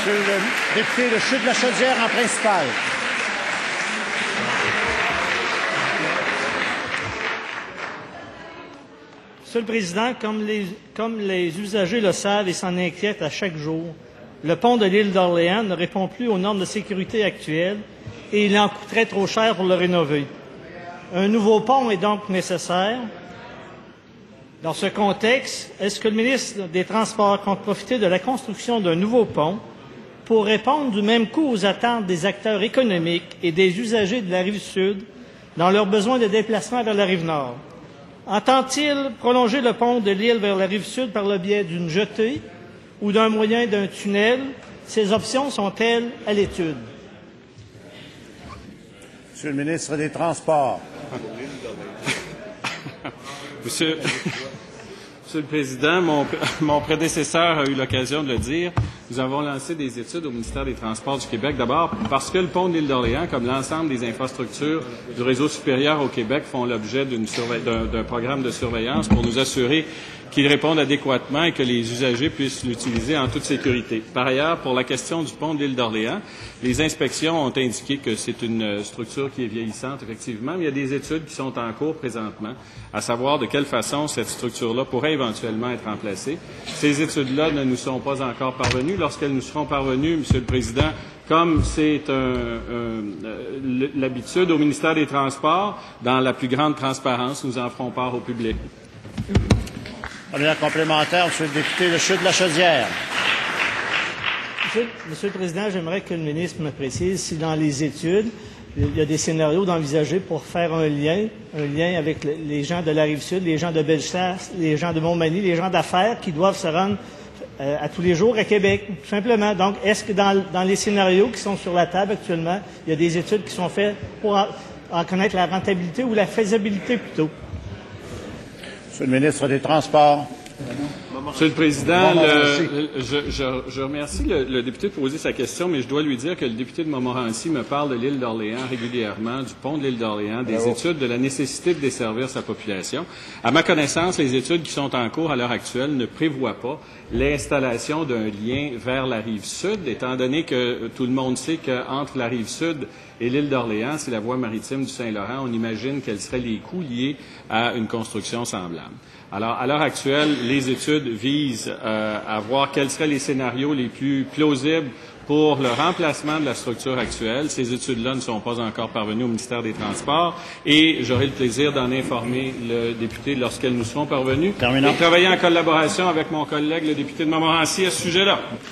Monsieur le député de Chutes-de-la-Chaudière en principal. Monsieur le Président, comme les usagers le savent et s'en inquiètent à chaque jour, le pont de l'île d'Orléans ne répond plus aux normes de sécurité actuelles et il en coûterait trop cher pour le rénover. Un nouveau pont est donc nécessaire. Dans ce contexte, est-ce que le ministre des Transports compte profiter de la construction d'un nouveau pont pour répondre du même coup aux attentes des acteurs économiques et des usagers de la Rive-Sud dans leurs besoins de déplacement vers la Rive-Nord? Entend-il prolonger le pont de l'île vers la Rive-Sud par le biais d'une jetée ou d'un moyen d'un tunnel? Ces options sont-elles à l'étude? Monsieur le ministre des Transports. Monsieur le Président, mon prédécesseur a eu l'occasion de le dire. Nous avons lancé des études au ministère des Transports du Québec. D'abord, parce que le pont de l'île d'Orléans, comme l'ensemble des infrastructures du réseau supérieur au Québec, font l'objet d'un programme de surveillance pour nous assurer qu'ils répondent adéquatement et que les usagers puissent l'utiliser en toute sécurité. Par ailleurs, pour la question du pont de l'île d'Orléans, les inspections ont indiqué que c'est une structure qui est vieillissante, effectivement, mais il y a des études qui sont en cours présentement, à savoir de quelle façon cette structure-là pourrait éventuellement être remplacée. Ces études-là ne nous sont pas encore parvenues. Lorsqu'elles nous seront parvenues, Monsieur le Président, comme c'est l'habitude au ministère des Transports, dans la plus grande transparence, nous en ferons part au public. Première complémentaire, Monsieur le député de Chutes-de-la-Chaudière. Monsieur le Président, j'aimerais que le ministre me précise si dans les études, il y a des scénarios d'envisager pour faire un lien avec les gens de la Rive-Sud, les gens de Bellechasse, les gens de Montmagny, les gens d'affaires qui doivent se rendre à tous les jours à Québec, tout simplement. Donc, est-ce que dans les scénarios qui sont sur la table actuellement, il y a des études qui sont faites pour en connaître la rentabilité ou la faisabilité plutôt? Monsieur le ministre des Transports. Monsieur le Président, je remercie le député de poser sa question, mais je dois lui dire que le député de Montmorency me parle de l'île d'Orléans régulièrement, du pont de l'île d'Orléans, des études de la nécessité de desservir sa population. À ma connaissance, les études qui sont en cours à l'heure actuelle ne prévoient pas l'installation d'un lien vers la rive sud, étant donné que tout le monde sait qu'entre la rive sud et l'île d'Orléans, c'est la voie maritime du Saint-Laurent, on imagine quels seraient les coûts liés à une construction semblable. Alors, à l'heure actuelle, les études visent à voir quels seraient les scénarios les plus plausibles pour le remplacement de la structure actuelle. Ces études-là ne sont pas encore parvenues au ministère des Transports et j'aurai le plaisir d'en informer le député lorsqu'elles nous seront parvenues. Et travailler en collaboration avec mon collègue, le député de Montmorency, à ce sujet-là.